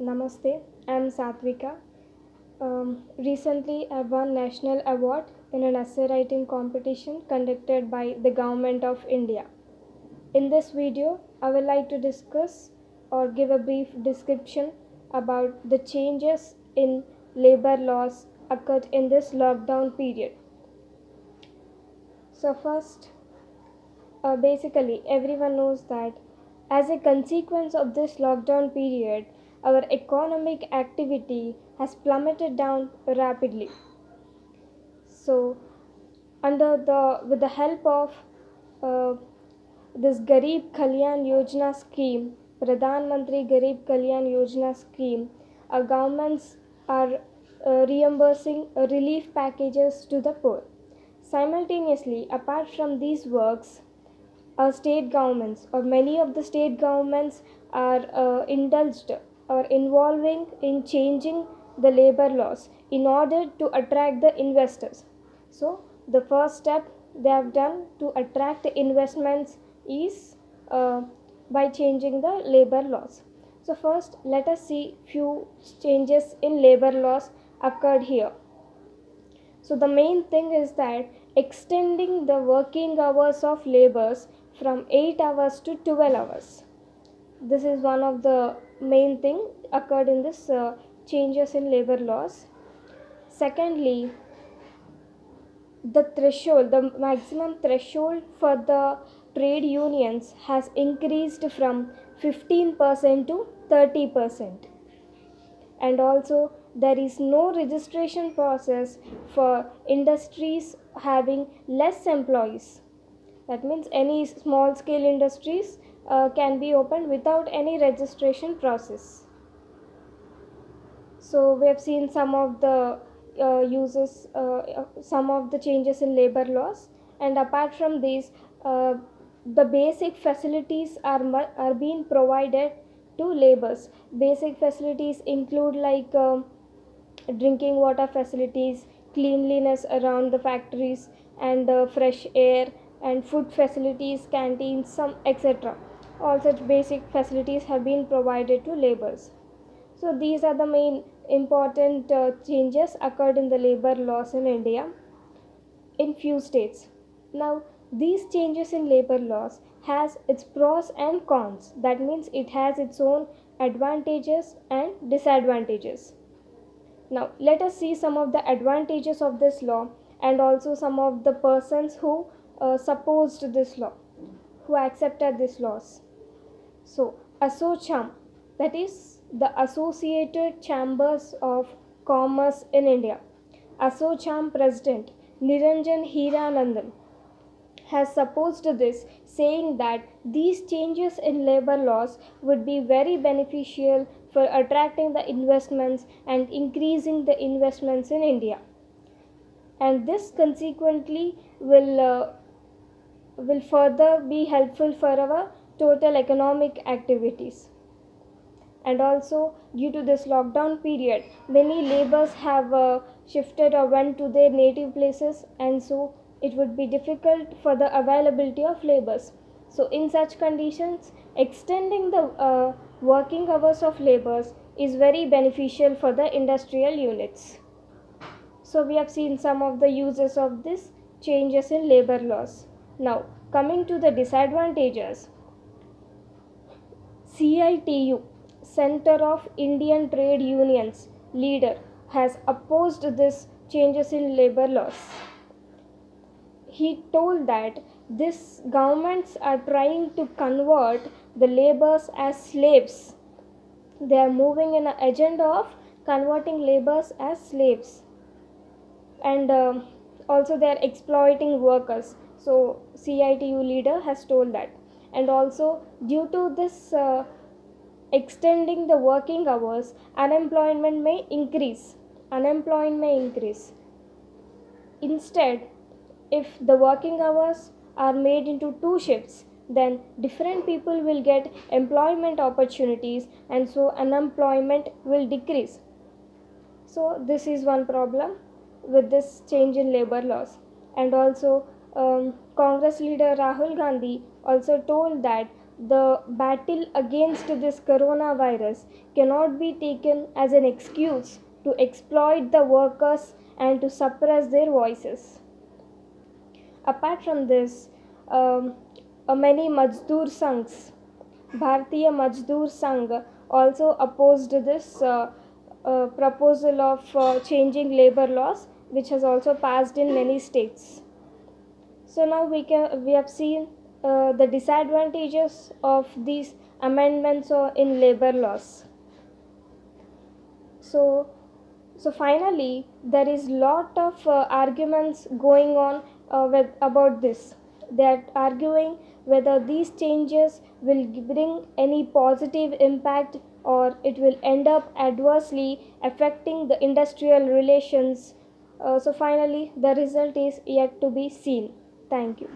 Namaste, I'm Satvika. Recently, I won National Award in an essay writing competition conducted by the Government of India. In this video, I would like to discuss or give a brief description about the changes in labor laws occurred in this lockdown period. So, first, basically, everyone knows that as a consequence of this lockdown period, our economic activity has plummeted down rapidly. So, with the help of uh, this Garib Kalyan Yojana scheme, Pradhan Mantri Garib Kalyan Yojana scheme, our governments are reimbursing relief packages to the poor. Simultaneously, apart from these works, our state governments or many of the state governments are indulged or involving in changing the labor laws in order to attract the investors. So the first step they have done to attract investments is by changing the labor laws. So first let us see few changes in labor laws occurred here. So the main thing is that extending the working hours of laborers from 8 hours to 12 hours. This is one of the main thing occurred in this changes in labor laws. Secondly, the maximum threshold for the trade unions has increased from 15% to 30%. And also there is no registration process for industries having less employees. That means any small scale industries can be opened without any registration process. So we have seen some of the some of the changes in labor laws, and apart from these, the basic facilities are being provided to laborers. Basic facilities include like drinking water facilities, cleanliness around the factories, and fresh air, and food facilities, canteens, some etc. All such basic facilities have been provided to laborers. So these are the main important changes occurred in the labor laws in India in few states. Now these changes in labor laws has its pros and cons. That means it has its own advantages and disadvantages. Now let us see some of the advantages of this law and also some of the persons who supposed this law, who accepted these laws. So, ASSOCHAM, that is the Associated Chambers of Commerce in India, ASSOCHAM President Niranjan Hiranandan has supposed this, saying that these changes in labor laws would be very beneficial for attracting the investments and increasing the investments in India. And this consequently will further be helpful for our total economic activities. And also due to this lockdown period, many laborers have shifted or went to their native places, and so it would be difficult for the availability of laborers. So in such conditions, extending the working hours of laborers is very beneficial for the industrial units. So we have seen some of the uses of this changes in labor laws. Now coming to the disadvantages, CITU, Center of Indian Trade Unions leader, has opposed this changes in labor laws. He told that these governments are trying to convert the laborers as slaves. They are moving in an agenda of converting laborers as slaves, and also they are exploiting workers. So CITU leader has told that. And also due to this extending the working hours, unemployment may increase. Instead, if the working hours are made into two shifts, then different people will get employment opportunities, and so unemployment will decrease. So this is one problem with this change in labor laws. And also Congress leader Rahul Gandhi also told that the battle against this coronavirus cannot be taken as an excuse to exploit the workers and to suppress their voices. Apart from this, um, many Mazdoor Sanghs, Bharatiya Mazdoor Sangh also opposed this proposal of changing labor laws, which has also passed in many states. So now we have seen the disadvantages of these amendments in labor laws. So so finally, there is lot of arguments going on about this. They are arguing whether these changes will bring any positive impact or it will end up adversely affecting the industrial relations. So finally, the result is yet to be seen. Thank you.